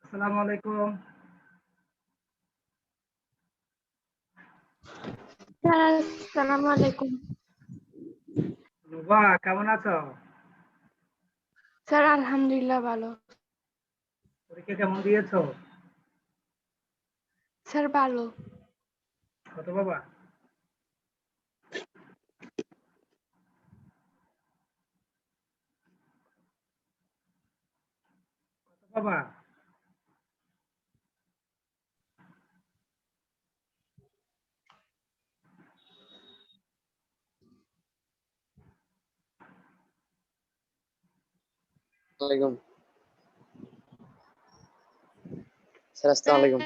আসসালামু আলাইকুম। আসসালামু আলাইকুম। রুবা কেমন আছো? স্যার আলহামদুলিল্লাহ ভালো। পরীক্ষা কেমন দিয়েছো? স্যার ভালো। কত বাবা? বাবা वालेकुम सर अस्सलाम वालेकुम।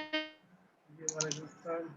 জি ওয়ালাইকুম আসসালাম।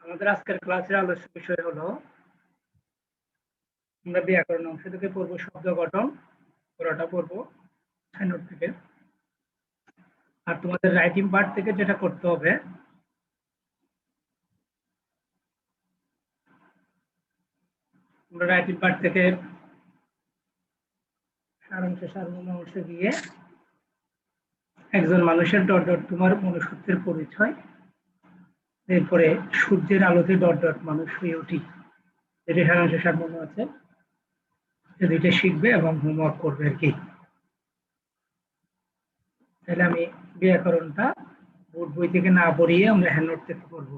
আমাদের আজকের ক্লাসের আলোচ্য বিষয় হলো আমরা ব্যাকরণ অংশ থেকে পড়বো শব্দ গঠন, পুরোটা পড়বো নোট থেকে। আর তোমাদের রাইটিং পার্ট থেকে যেটা করতে হবে, তোমরা রাইটিং পার্ট থেকে সারমর্ম অংশে গিয়ে একজন মানুষের ডট ডট তোমার মনুষ্যত্বের পরিচয়, এরপরে সূর্যের আলোতে ডট ডট মানুষ হয়ে উঠি, যেটা সারমর্ম আছে, এই দুইটা শিখবে এবং হোমওয়ার্ক করবে আর কি। তাহলে আমি ব্যাকরণটা বোর্ড বই থেকে না পড়িয়ে আমরা হ্যান্ড নোট থেকে পড়বো,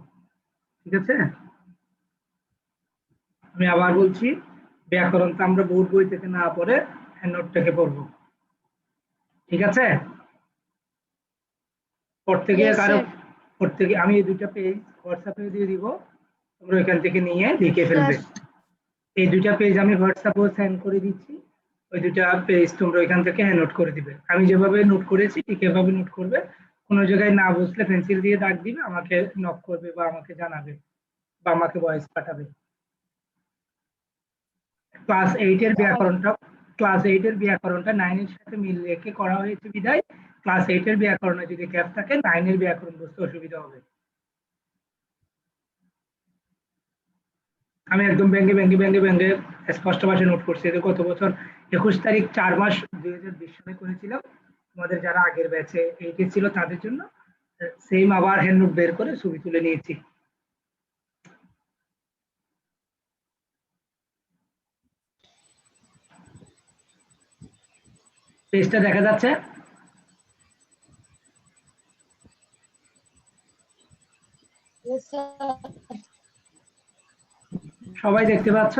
ঠিক আছে? আমি আবার বলছি, ব্যাকরণটা আমরা বোর্ড বই থেকে না পড়ে হ্যান্ড নোট থেকে পড়বো, ঠিক আছে? পড়তে গিয়ে কারো পড়তে গিয়ে আমি এই দুইটা পেজ হোয়াটসঅ্যাপে দিয়ে দিব, তোমরা ওইখান থেকে নিয়ে লিখে ফেলবে। এই দুইটা পেজ আমি হোয়াটসঅ্যাপে সেন্ড করে দিচ্ছি, ওই দুইটা পেজ তোমরা ওইখান থেকে হ্যান্ড নোট করে দিবে। আমি যেভাবে নোট করেছি ঠিক এভাবে নোট করবে। কোনো জায়গায় না বুঝলে পেন্সিল দিয়ে দাগ দিবে, আমাকে নক করবে বা আমাকে জানাবে বা আমাকে ভয়েস পাঠাবে। ক্লাস 8 এর ব্যাকরণটা 9 এর সাথে মিল রেখে করা হয়েছে বিধায় ক্লাস 8 এর ব্যাকরণে যদি গ্যাপ থাকে 9 এর ব্যাকরণ বুঝতে অসুবিধা হবে। আমি একদম ব্যাঙ্গে স্পষ্ট ভাষায় নোট করছি। এটা গত বছর 21 তারিখ 4 মাস 2020 সালে করেছিলাম। তোমাদের যারা আগের ব্যাচে 8 এ ছিল তাদের জন্য সেম আবার হ্যান্ড নোট বের করে ছবি তুলে নিয়েছি। পেজটা দেখা যাচ্ছে? সবাই দেখতে পাচ্ছ?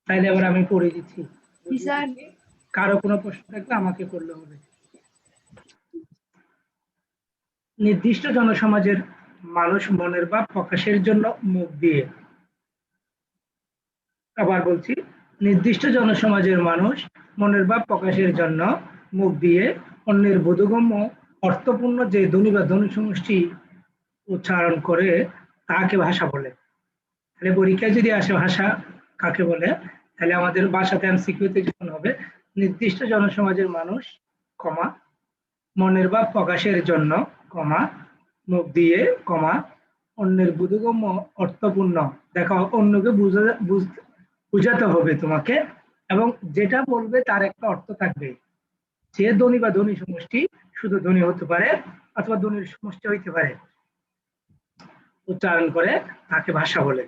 তাইলে এবার আমি পড়ে দিচ্ছি। কারো কোনো প্রশ্ন থাকলে আমাকে করলে হবে। নির্দিষ্ট জনসমাজের মানুষ মনের ভাব প্রকাশের জন্য মুখ দিয়ে, আবার বলছি, নির্দিষ্ট জনসমাজের মানুষ মনের ভাব প্রকাশের জন্য মুখ দিয়ে অন্যের বোধগম্য অর্থপূর্ণ যে ধ্বনি বা ধ্বনি সমষ্টি উচ্চারণ করে তাকে ভাষা বলে। তাহলে পরীক্ষায় যদি আসে ভাষা কাকে বলে, তাহলে আমাদের ভাষাতে এমসিকিউতে যখন হবে নির্দিষ্ট জনসমাজের মানুষ কমা মনের ভাব প্রকাশের জন্য কমা মুখ দিয়ে কমা অন্যের বোধগম্য অর্থপূর্ণ, দেখো অন্যকে বুঝাতে হবে তোমাকে এবং যেটা বলবে তার একটা অর্থ থাকবে। যে ধ্বনি বা ধ্বনি সমষ্টি শুধু ধ্বনি হতে পারে অথবা ধ্বনির সমষ্টি হইতে পারে, উচ্চারণ করে তাকে ভাষা বলে।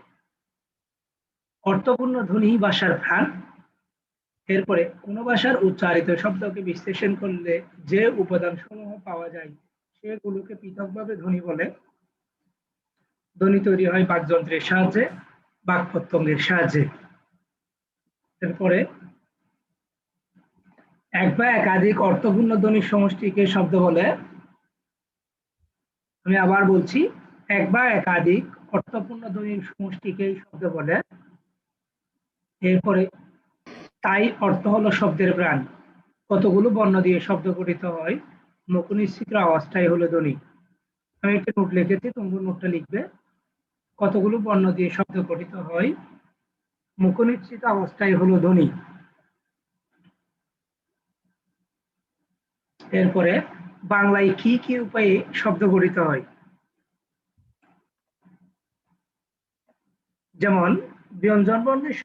অর্থপূর্ণ ধ্বনি ভাষার প্রাণ। এরপরে কোন ভাষার উচ্চারিত শব্দকে বিশ্লেষণ করলে যে উপাদান সমূহ পাওয়া যায় সেগুলোকে পৃথকভাবে ধ্বনি বলে। ধ্বনি তৈরি হয় বাকযন্ত্রের সাহায্যে, বাক প্রত্যঙ্গের সাহায্যে। এরপরে এক বা একাধিক অর্থপূর্ণ ধ্বনির সমষ্টিকে শব্দ বলে। আমি আবার বলছি, এক বা একাধিক অর্থপূর্ণ ধ্বনির সমষ্টিকে শব্দ বলে। এরপরে তাই অর্থ হলো শব্দের প্রাণ। কতগুলো বর্ণ দিয়ে শব্দ গঠিত হয়, মুখ নিঃসৃত আওয়াজটাই হলো ধ্বনি। আমি একটা নোট লিখেছি, তোমরা নোটটা লিখবে। কতগুলো বর্ণ দিয়ে শব্দ গঠিত হয়, মুখ নিঃসৃত আওয়াজটাই হলো ধ্বনি। এরপরে বাংলায় কি কি উপায়ে শব্দ গঠিত হয়? যেমন ব্যঞ্জন বর্ণের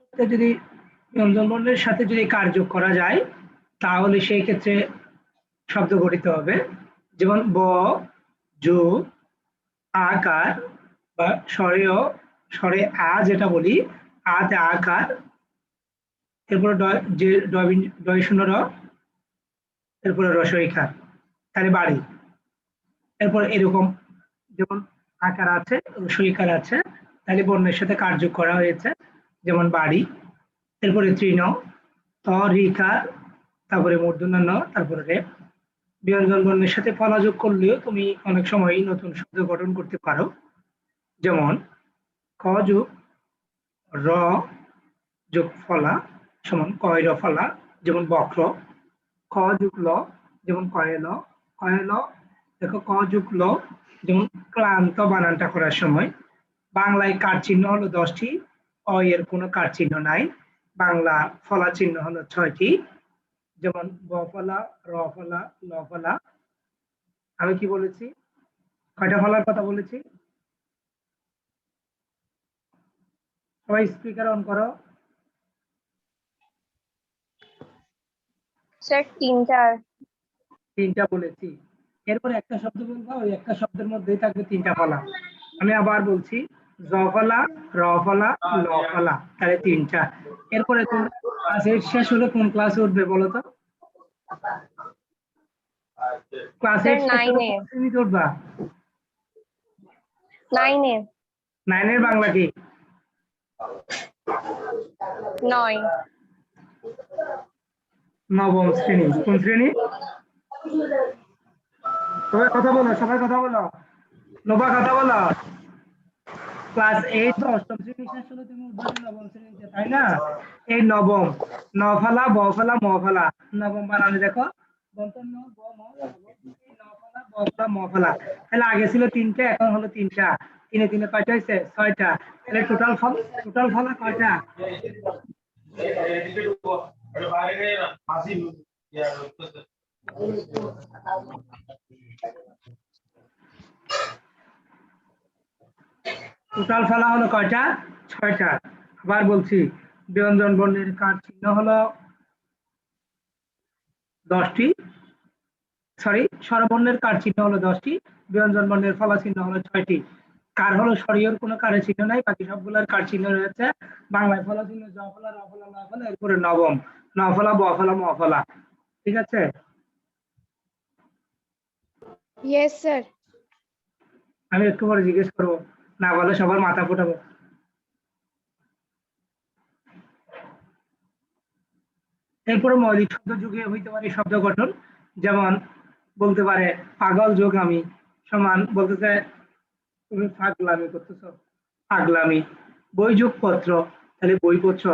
সাথে যদি কার যোগ করা যায় তাহলে সেই ক্ষেত্রে শব্দ গঠিত হবে। যেমন ব, যু, আকার বা স্বরে আ যেটা বলি, আতে আকার, এরপরে যে ডয় শূন্য র, এরপরে রসইকার, তাহলে বাড়ি। এরপর এরকম যেমন আকার আছে, রসইকার আছে, তাহলে বর্ণের সাথে কার যোগ করা হয়েছে, যেমন বাড়ি। এরপরে তৃণ, ত রিকার, তারপরে মূর্ধন্য ন, তারপরে রে। ব্যঞ্জন বর্ণের সাথে ফলা যোগ করলেও তুমি অনেক সময় নতুন শব্দ গঠন করতে পারো। যেমন ক যোগ র যোগ ফলা সমান কয়র ফলা, যেমন বক্র। ক যোগ ল যেমন কয়েল, কয়েল। দেখো ক যোগ ল যেমন ক্লান্ত বানানটা করার সময়। বাংলায় কার চিহ্ন হলো 10টি, অ এর কোনো কার চিহ্ন নাই। বাংলা ফলা চিহ্ন হলো 6টি, যেমন ব ফলা, র ফলা, ল ফলা। আমি কি বলেছি, কয়টা ফলার কথা বলেছি? সবাই স্পিকার অন করো। স্যার 3টা। 3টা বলেছি। এরপর একটা শব্দ বলবো, ওই একটা শব্দের মধ্যেই থাকবে 3টা ফলা। আমি আবার বলছি, জ ফলা, র ফলা, ল ফলা, তাহলে 3টা। এরপরে তোমরা ক্লাসের শেষ হলে কোন ক্লাসে উঠবে বলো তো? ক্লাসের স্যার শেষ হলে 9 এ। কোন শ্রেণীতে উঠবা? 9 এ। 9 এর বাংলা কি? 9। নবম শ্রেণী। কোন শ্রেণী? সবাই কথা বলো, সবাই কথা বলো, নবা কথা বলো। ক্লাস 8 তো অষ্টম শ্রেণী শেষ হলে তুমি উঠবে নবম শ্রেণীতে, তাই না? এই নবম, ন ফলা, ব ফলা, ম ফলা, নবম বানানে দেখো, দন্তন্য ব ম নবম, এই ন ফলা, ব ফলা, ম ফলা। তাহলে আগে ছিল 3টে, এখন হলো 3টা। 3 এ 3 কয়টা হয়েছে? 6টা। তাহলে টোটাল ফলা কয়টা? টোটাল ফলা হলো কয়টা? 6টা। আবার বলছি, ব্যঞ্জন বর্ণের কার চিহ্ন হলো 10টি, সরি, স্বরবর্ণের কার চিহ্ন হলো 10টি, ব্যঞ্জন বর্ণের ফলা চিহ্ন হলো 6টি। কার হলো স্বরীয়র কোনো কারের চিহ্ন নাই, বাকি সবগুলোর কার চিহ্ন রয়েছে। বাংলায় ফলা চিহ্ন জ ফলা, র ফলা, ল ফলা, এরপরে নবম, ন ফলা, ব ফলা, ম ফলা। ঠিক আছে? Yes sir. আমি একটু পরে জিজ্ঞেস করবো, না বলে সবার মাথা ফোটাবো। এরপরে মৌলিক শব্দ যুগে হইতে পারে শব্দ গঠন। যেমন বলতে পারে পাগল যোগ আমি সমান, বলতে চায় তুমি পাগলামি করতেছো, পাগলামি। বই যোগ পত্র, তাহলে বইপত্র।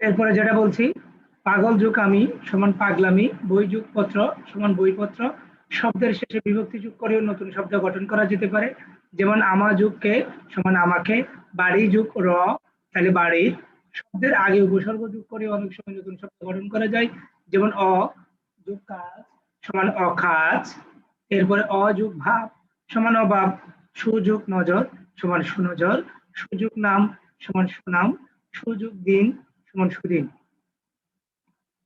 এরপরে যেটা বলছি, পাগল যোগ আমি সমান পাগলামি, বই যোগ পত্র সমান বইপত্র। শব্দের শেষে বিভক্তি যোগ করেও নতুন শব্দ গঠন করা যেতে পারে, যেমন আমা যোগ কে সমান আমাকে, বাড়ি যোগ র তাহলে বাড়ির। শব্দের আগে উপসর্গ যোগ করে অনেক সময় নতুন শব্দ গঠন করা যায়, যেমন অ যোগ কাজ সমান অকাজ। এরপরে অ যোগ ভাব সমান অভাব, সুযোগ নজর সমান সুনজর, সুযোগ নাম সমান সুনাম, সুযোগ দিন সমান সুদিন।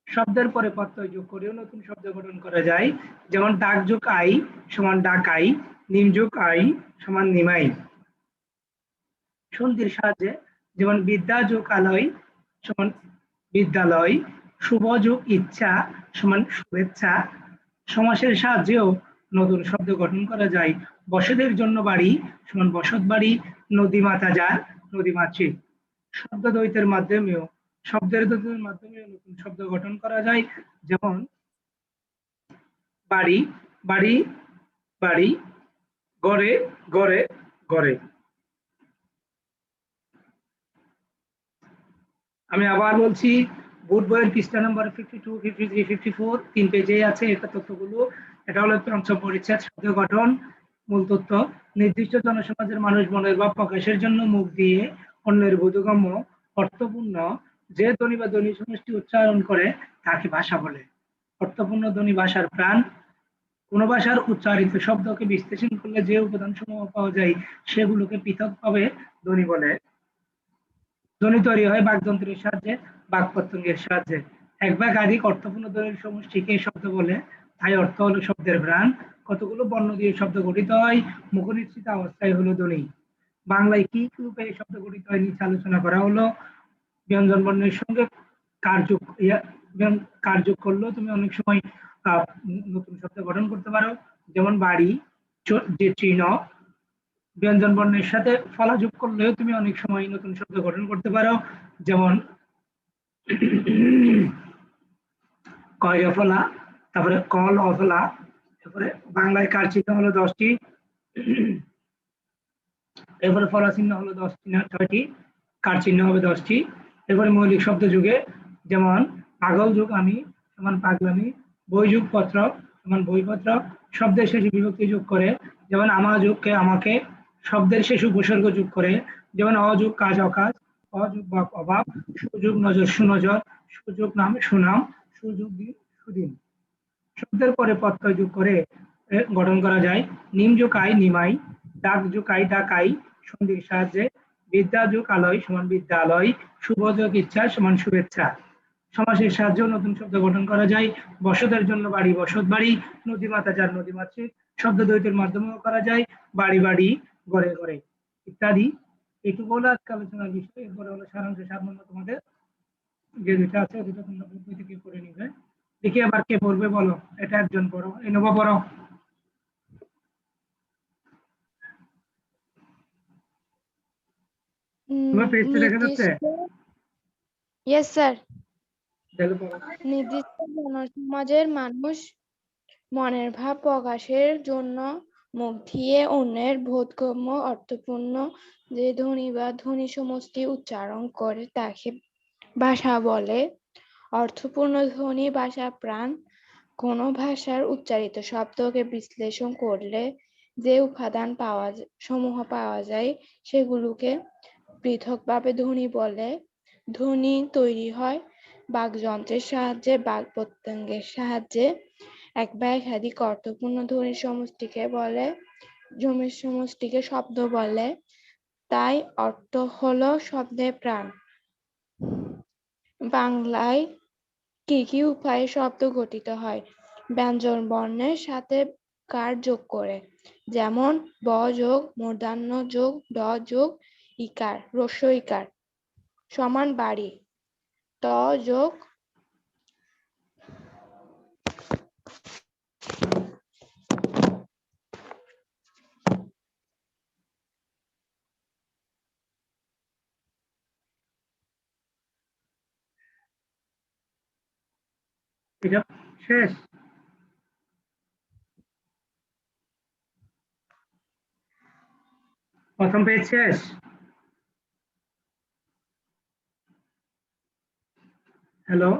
শব্দের পরে প্রত্যয় যোগ করেও নতুন শব্দ গঠন করা যায়, যেমন ডাক যোগ আই সমান ডাকাই, নিম যোগ আই সমান নিমাই। সন্ধির সাহায্যে যেমন বিদ্যা যোগ আলয় সমান বিদ্যালয়, শুভ যোগ ইচ্ছা সমান শুভেচ্ছা। সমাসের সাহায্যেও নতুন শব্দ গঠন করা যায়, বসদের জন্য বাড়ি সমান বসত বাড়ি, নদী মাতা যার নদী মাতৃ। শব্দ দ্বৈতের মাধ্যমেও শব্দের দ্বৈতের মাধ্যমে নতুন শব্দ গঠন করা যায়, যেমন বাড়ি বাড়ি বাড়ি, গড়ে গড়ে গড়ে। আমি আবার বলছি, বোর্ড বইয়ের পৃষ্ঠা নম্বর 52, 53, 54 তিন পেজে আছে এটা তথ্যগুলো। এটা হলো পঞ্চম পরিচ্ছেদ শব্দ গঠন। মূল তথ্য: নির্দিষ্ট জনসমাজের মানুষ মনের ভাব প্রকাশের জন্য মুখ দিয়ে অন্যের বোধগম্য অর্থপূর্ণ যে ধ্বনি বা ধ্বনি সমষ্টি উচ্চারণ করে তাকে ভাষা বলে। অর্থপূর্ণ ধ্বনি ভাষার প্রাণ। কোন ভাষার উচ্চারিত শব্দকে বিশ্লেষণ করলে যে উপাদান সমূহ পাওয়া যায় সেগুলোকে পৃথকভাবে ধ্বনি বলে। ধ্বনি তৈরি হয় বাকযন্ত্রের সাহায্যে, বাকপ্রত্যঙ্গের সাহায্যে। এক বা একাধিক অর্থপূর্ণ ধ্বনির সমষ্টিকে শব্দ বলে, তাই অর্থ হলো শব্দের প্রাণ। কতগুলো বর্ণ দিয়ে শব্দ গঠিত হয়? মুখনিসৃত অবস্থায় হলো ধ্বনি। বাংলায় কি কি রূপে এই শব্দ গঠিত হয় নিচে আলোচনা করা হলো। ব্যঞ্জন বর্ণের সঙ্গে কার্য করলেও তুমি অনেক সময় নতুন শব্দ গঠন করতে পারো, যেমন বাড়ি যে চিহ্ন, ব্যঞ্জন বর্ণের সাথে ফলা যোগ করলেও তুমি অনেক সময় নতুন শব্দ গঠন করতে পারো, যেমন কয়রা ফলা, তারপরে কল অফলা। তারপরে বাংলায় কার চিহ্ন হলো 10টি, এরপরে ফলা চিহ্ন হলো 10টি না 6টি, কার চিহ্ন হবে 10টি। এরপরে মৌলিক শব্দ যুগে, যেমন পাগল যোগ আমি সমান পাগলামি, বই যোগ পত্র সমান বইপত্র। শব্দের শেষে বিভক্তি যোগ করে, যেমন আমা যোগ কে আমাকে। শব্দের শেষে উপসর্গ যোগ করে, যেমন অযোগ কাজ অকাজ, অযোগ ভাব অভাব, সুযোগ নজর সুনজর, সুযোগ নাম সুনাম, সুযোগ দিন সুদিন। শব্দের পরে প্রত্যয় যোগ করে গঠন করা যায়, নিম যোগ আই নিমাই, ডাক যোগ আই ডাকাই সন্ধির সাহায্যে, বিদ্যা যোগ আলয় সমান বিদ্যালয়, শুভ যোগ ইচ্ছা সমান শুভেচ্ছা। সমাসের সাহায্যে নতুন শব্দ গঠন করা যায়, বসতের জন্য বাড়ি বসত বাড়ি, নদী মাতা যার নদী মাতৃ। শব্দ দ্বৈতের মাধ্যমেও করা যায়, বাড়ি বাড়ি ঘরে ঘরে ইত্যাদি। এইটুকু হলো আজকে আলোচনার বিষয়। এরপরে হলো সারাংশ সারমর্ম, তোমাদের যে দুটা আছে দুটো তোমরা বই থেকে পড়ে নিবে। দেখি আবার কে পড়বে বলো, এটা একজন পড়ো, এই নবা পড়ো। তোমার পেজটা দেখা যাচ্ছে? নির্দিষ্ট ইয়েস স্যার। তাহলে পড়ো। নির্দিষ্ট জনসমাজের মানুষ মনের ভাব প্রকাশের জন্য মুখ দিয়ে অন্যের বোধগম্য অর্থপূর্ণ যে ধ্বনি বা ধ্বনি সমষ্টি উচ্চারণ করে তাকে ভাষা বলে। অর্থপূর্ণ ধ্বনি ভাষা প্রাণ। কোন ভাষার উচ্চারিত শব্দকে বিশ্লেষণ করলে যে উপাদান সমূহ পাওয়া যায় সেগুলোকে পৃথকভাবে ধ্বনি বলে। ধ্বনি তৈরি হয় বাকযন্ত্রের সাহায্যে, বাকপ্রত্যঙ্গের সাহায্যে। এক বা একাধিক অর্থপূর্ণ ধ্বনির সমষ্টিকে শব্দ বলে, তাই অর্থ হলো শব্দের প্রাণ। বাংলায় কি কি উপায়ে শব্দ গঠিত হয়? ব্যঞ্জন বর্ণের সাথে কার যোগ করে, যেমন ব যোগ মূর্ধন্য যোগ ড যোগ ইকার হ্রস্ব ইকার সমান বাড়ি, ত যোগ এটা শেষ? প্রথম পেজ শেষ? হ্যালো,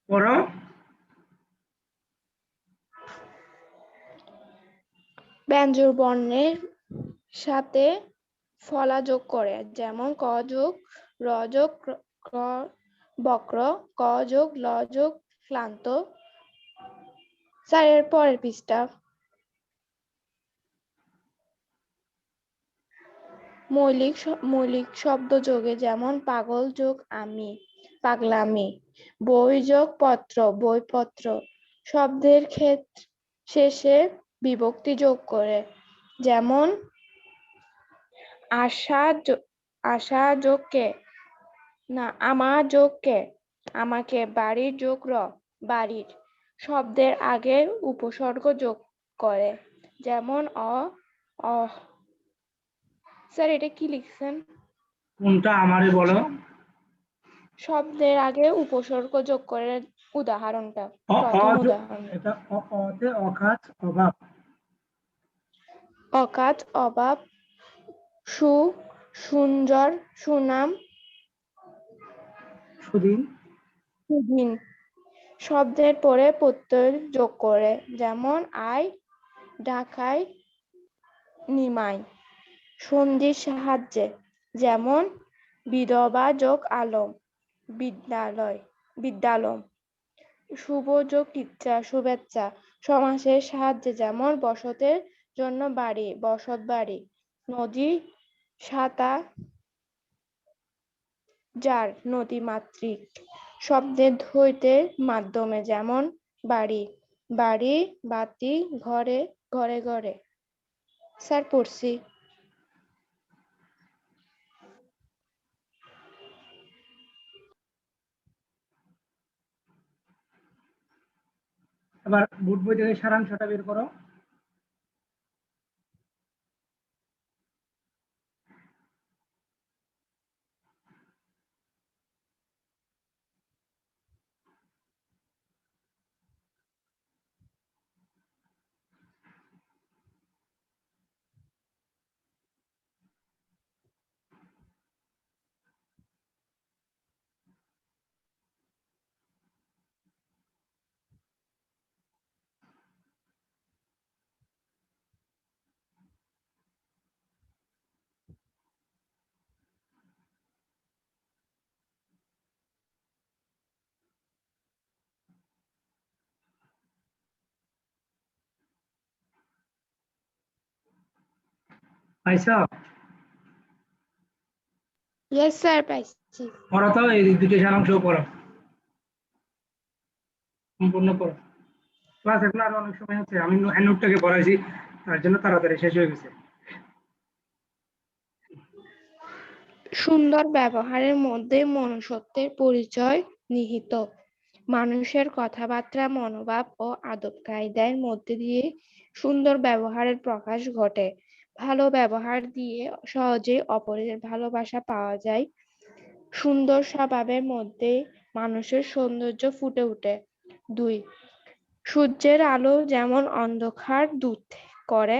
পড়ো। ব্যঞ্জন বর্ণের সাথে ফলা যোগ করে, যেমন ক যোগ র যোগ ক বক্র, ক যোগ ল যোগ ক্লান্ত। স্যার এর পরের পৃষ্ঠা। মৌলিক শব্দ যোগে, যেমন পাগল যোগ আমি, পাগলামি। বই যোগ পত্র, বইপত্র। শব্দের ক্ষেত্রে শেষে বিভক্তি যোগ করে, যেমন আশা যোগ কে, না আমার যোগ কে, আমাকে। বাড়ির যোগ র, বাড়ির। শব্দের আগে উপসর্গ যোগ করে, যেমন অ। স্যার এটা কি লিখছেন? কোনটা আমারে বলো। শব্দের আগে উপসর্গ যোগ করে, উদাহরণটা, অ প্রথম উদাহরণ। এটা অতে অকাজ অভাব। অকাজ অভাব, সুন্দর সুনাম, সুদিন। সুদিন। শব্দের পরে প্রত্যয় যোগ করে, যেমন আই, ঢাকায়, নিমাই। সন্ধির সাহায্যে, যেমন বিধবা যোগ আলম, বিদ্যালয়। শুভ যোগ ইচ্ছা, শুভেচ্ছা। সমাসের সাহায্যে, যেমন বসতের জন্য বাড়ি, বসত বাড়ি। নদী, সাতা, যার, নদীমাতৃক। শব্দের দ্বৈতের মাধ্যমে, যেমন বাড়ি, বাড়ি, বাতি, ঘরে, ঘরে ঘরে। স্যার পড়ছি। এবার বুট বই থেকে সারাংশটা বের করো। পাইছো? ইয়েস স্যার, পাইছি। পড়ো তো, এই দুটো সারাংশ পড়ো, সম্পূর্ণ পড়ো। ক্লাস এখন আরো অনেক সময় আছে, আমি নোটটাকে পড়াইছি, তার জন্য তাড়াতাড়ি শেষ হয়ে গেছে। সুন্দর ব্যবহারের মধ্যে মনুষ্যত্বের পরিচয় নিহিত। মানুষের কথাবার্তা, মনোভাব ও আদব কায়দার মধ্যে দিয়ে সুন্দর ব্যবহারের প্রকাশ ঘটে। ভালো ব্যবহার দিয়ে সহজে অপরের ভালোবাসা পাওয়া যায়। সুন্দর স্বভাবের মধ্যে মানুষের সৌন্দর্য ফুটে ওঠে। 2, সূর্যের আলো যেমন অন্ধকার দূর করে,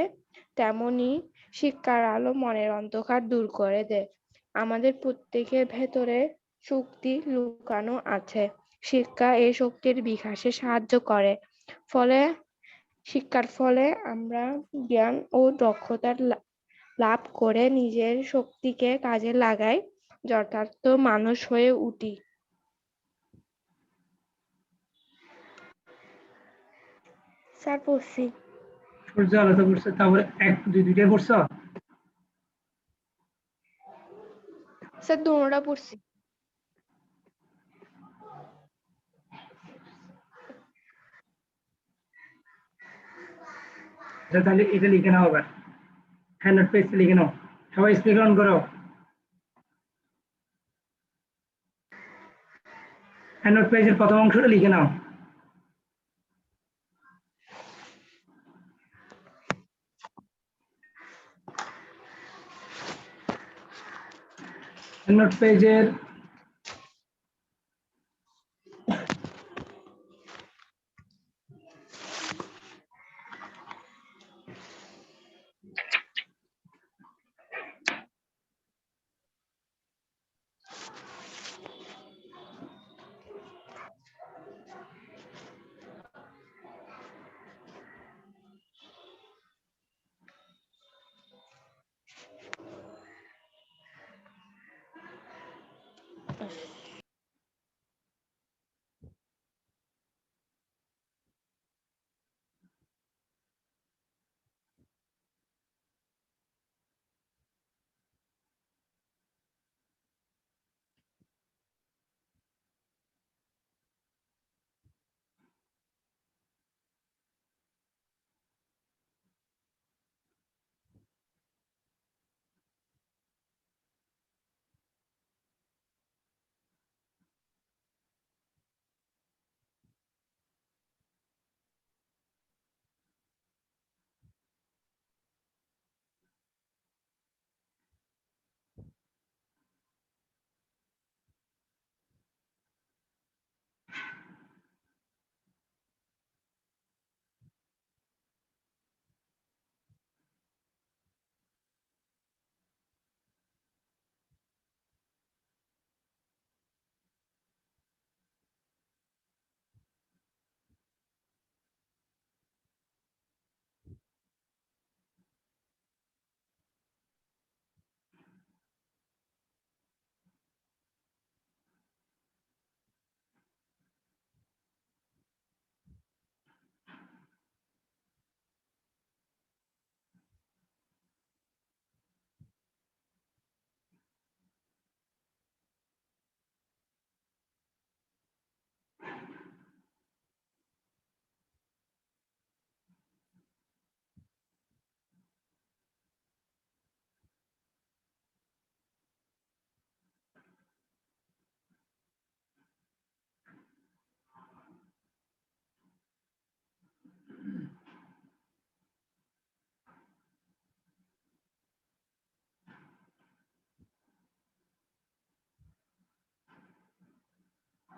তেমনি শিক্ষার আলো মনের অন্ধকার দূর করে দেয়। আমাদের প্রত্যেকের ভেতরে শক্তি লুকানো আছে। শিক্ষা এই শক্তির বিকাশে সাহায্য করে। শিক্ষার ফলে আমরা জ্ঞান ও দক্ষতা লাভ করে নিজের শক্তিকে কাজে লাগাই, যথার্থ মানুষ হয়ে উঠি। স্যার পড়ছি। সূর্য আলো তো পড়ছো, তারপরে এক দুই দুইটাই পড়ছো। স্যার দুটোটা পড়ছি। আচ্ছা, তাহলে এটা লিখে নাও। আবার হ্যান্ড নোট পেজে লিখে নাও। সবাই স্পিক অন করো। হ্যান্ড নোট পেজের প্রথম অংশটা লিখে নাও। হ্যান্ড নোট পেজের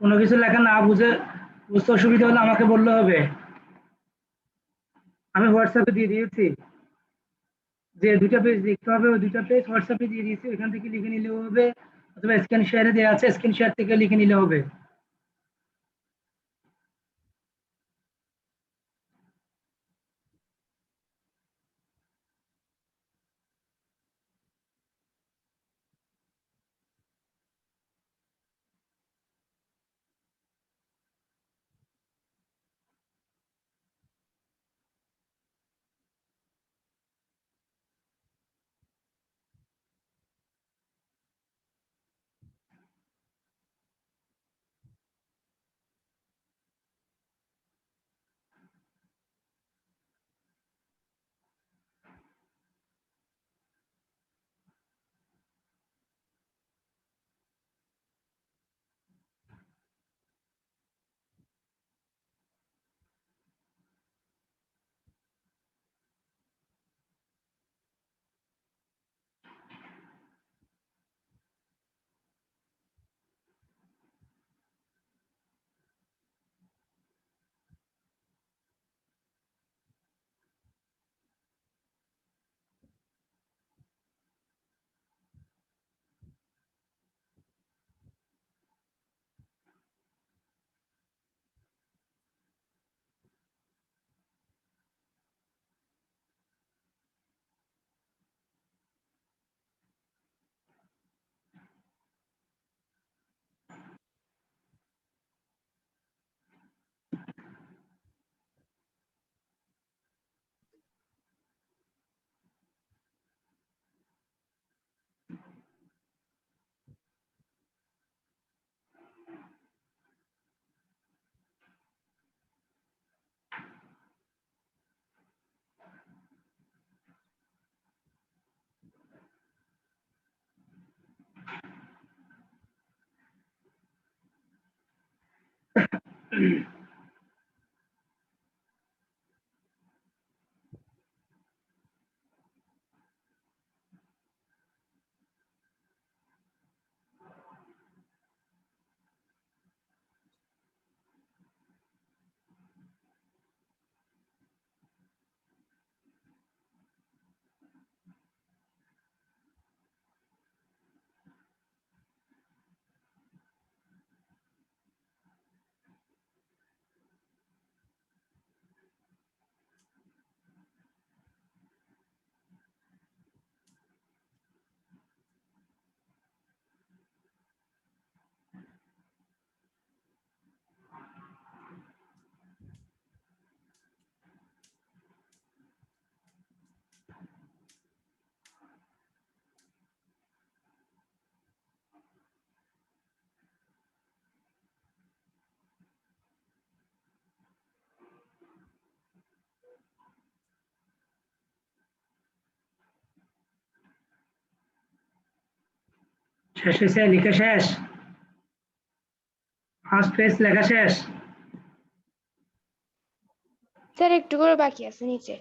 কোনো কিছু লেখা না বুঝতে অসুবিধা হলে আমাকে বললে হবে। আমি হোয়াটসঅ্যাপে দিয়ে দিয়েছি, যে 2টা পেজ লিখতে হবে, ওই 2টা পেজ হোয়াটসঅ্যাপে দিয়ে দিয়েছি, ওইখান থেকে লিখে নিলেও হবে, অথবা স্ক্রিন শেয়ারে দেওয়া আছে, স্ক্রিন শেয়ার থেকে লিখে নিলে হবে। শেষ হয়েছে? লেখা শেষ? ফার্স্ট পেজ লেখা শেষ? স্যার একটু করে বাকি আছে নিচে।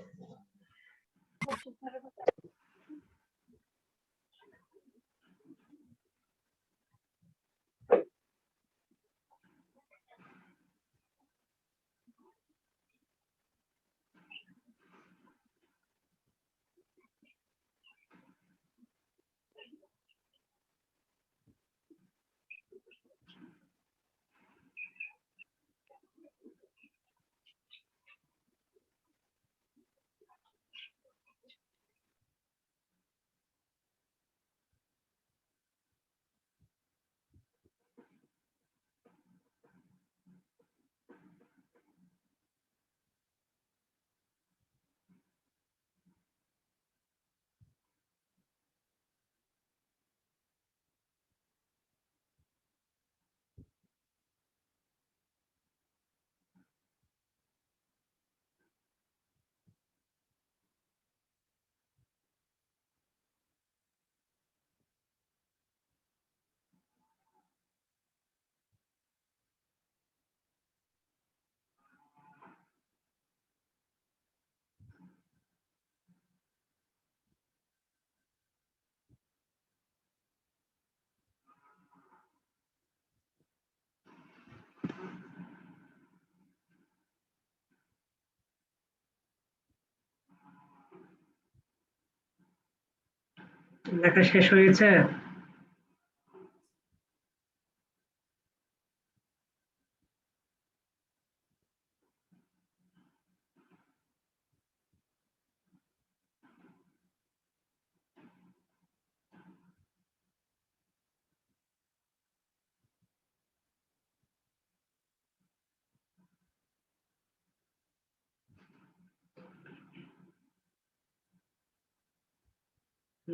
লেখা শেষ হয়েছে?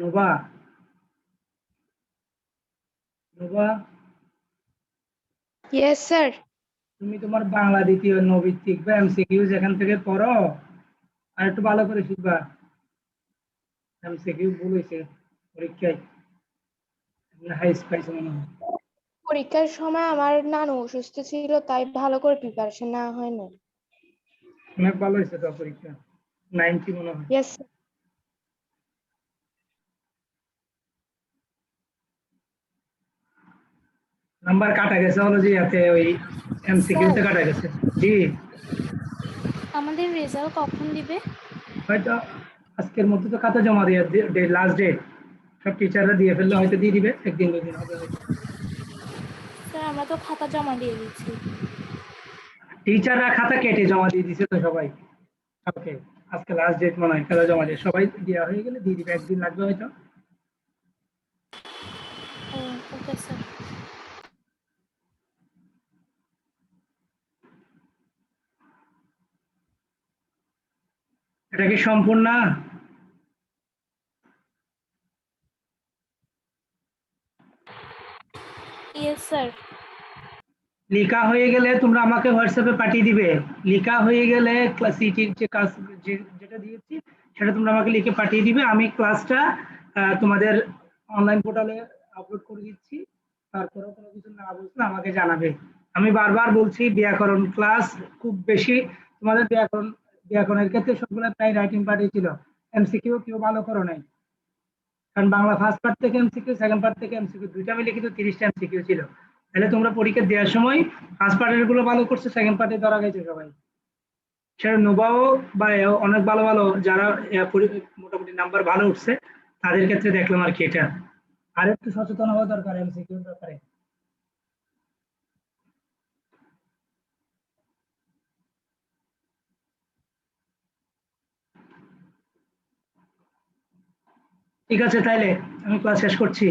Nova, Nova, yes sir. তুমি তোমার বাংলা দ্বিতীয় নৈবিত্তিক বা এমসিকিউ যেখান থেকে পড়ো আর একটু ভালো করে শিখবা। এমসিকিউ ভুল হয়েছে পরীক্ষায়, হাই স্পাইস মনে হয়। পরীক্ষার সময় আমার নানু অসুস্থ ছিল, তাই ভালো করে প্রিপারেশন নেওয়া হয়নি। অনেক ভালো হয়েছে তো পরীক্ষা, 90 মনে হয়। ইয়েস। নাম্বার কাটা গেছে হলো যে ইয়াতে ওই এমসিকিউ তে কাটা গেছে। জি, আমাদের রেজাল্ট কখন দিবে? হয়তো আজকের মধ্যে তো খাতা জমা দিয়ে লাস্ট ডেট, সব টিচাররা দিয়ে ফেললে হয়তো দিয়ে দিবে, একদিন দুদিন হবে হয়তো। স্যার আমরা তো খাতা জমা দিয়ে দিচ্ছি। টিচাররা খাতা কেটে জমা দিয়ে দিছে তো সবাই। ওকে, আজকে লাস্ট ডেট মনে হয় খাতা জমা দিয়ে, সবাই দেওয়া হয়ে গেলে দিয়ে দিবে, একদিন লাগবে হয়তো। Okay sir. এটা কি সম্পূর্ণ? Yes sir. লেখা হয়ে গেলে তোমরা আমাকে হোয়াটসঅ্যাপে পাঠিয়ে দিবে। লেখা হয়ে গেলে সিটির যে কাজ যেটা দিয়েছি সেটা তোমরা আমাকে লিখে পাঠিয়ে দিবে। আমি ক্লাসটা তোমাদের অনলাইন পোর্টালে আপলোড করে দিচ্ছি। তারপরেও কোনো কিছু না বুঝলে আমাকে জানাবে। আমি বারবার বলছি ব্যাকরণ ক্লাস খুব বেশি, তোমাদের ব্যাকরণের ক্ষেত্রে সবগুলো প্রায় রাইটিং পাঠিয়েছিল, এমসিকিউ কেউ ভালো করো নাই। কারণ বাংলা ফার্স্ট পার্ট থেকে এমসিকিউ, সেকেন্ড পার্ট থেকে এমসিকিউ দুইটা মিলে কিন্তু 30টা এমসিকিউ ছিল। তাহলে তোমরা পরীক্ষা দেওয়ার সময় ফার্স্ট পার্টের গুলো ভালো করছো, সেকেন্ড পার্টে ধরা গেছে সবাই। সেটা নোবাও বা অনেক ভালো ভালো যারা মোটামুটি নাম্বার ভালো উঠছে তাদের ক্ষেত্রে দেখলাম আর কি। এটা আর একটু সচেতন হওয়া দরকার এমসিকিউর ব্যাপারে। ঠিক আছে, তাইলে আমি ক্লাস শেষ করছি।